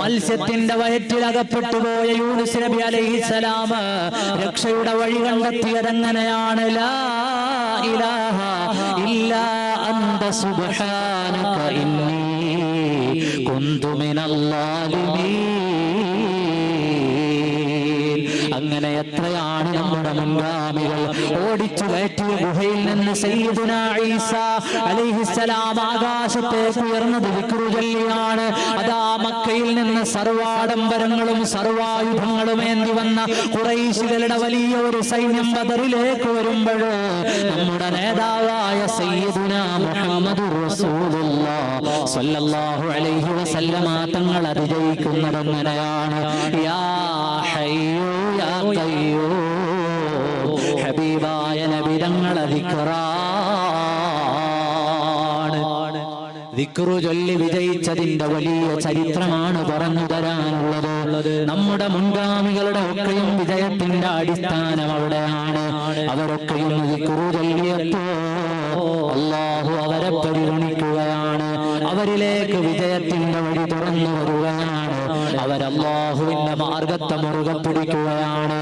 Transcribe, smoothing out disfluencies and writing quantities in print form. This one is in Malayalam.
മത്സ്യത്തിന്റെ വയറ്റിലകപ്പെട്ടു പോയ യൂനുസ് നബി അലൈഹിസ്സലാം രക്ഷയുടെ വഴി കണ്ടെത്തിയതെങ്ങനെയാണ്? ലാ ഇലാഹ ഇല്ലാ അന്ത സുബ്ഹാനക ഇന്നി കുന്തു മിനൽ ളാലിമീൻ. അങ്ങനെ എത്രയാണ് നമ്മുടെ മുൻഗാമികൾ ഓടിച്ചു കയറ്റിയ ഗുഹയിൽ നിന്ന് സയ്യിദുനാ ഈസ അലൈഹിസ്സലാം ആകാശത്തേക്ക് ഉയർന്നത് ദിക്റ് ചൊല്ലിയാണ്. അതാ മക്കയിൽ നിന്ന് സർവാഡംബരങ്ങളും സർവായുധങ്ങളും ഏന്തി വന്ന ഖുറൈശികളുടെ വലിയ ഒരു സൈന്യം ബദറിലേക്ക് വരുമ്പോൾ നമ്മുടെ നേതാവായ സയ്യിദുനാ മുഹമ്മദുർ റസൂലുള്ളാഹി സ്വല്ലല്ലാഹു അലൈഹി വസല്ലമ തങ്ങൾ അതിജയിക്കുന്നതെങ്ങനെയാണ്? യാ ഹയ്യൂ യാ ഖയ്യൂം, ഹബീബായ നബി തങ്ങളെ ദിക്റാണ്. ദിക്റ് ചൊല്ലി വിജയിച്ചതിന്റെ വലിയ ചരിത്രമാണ് പറഞ്ഞു തരാനുള്ളത്. നമ്മുടെ മുൻഗാമികളുടെ ഒക്കെയും വിജയത്തിന്റെ അടിസ്ഥാനം അവിടെയാണ്. അവരൊക്കെയും ദിക്റ് ചൊല്ലിയപ്പോ അല്ലാഹു അവരെ പരിഗണിക്കുകയാണ്. അവരിലേക്ക് വിജയത്തിന്റെ വഴി തുറന്നു വരികയാണ്. അവരല്ലാഹുവിന്റെ മാർഗത്തെ മുറുകെ പിടിക്കുകയാണ്.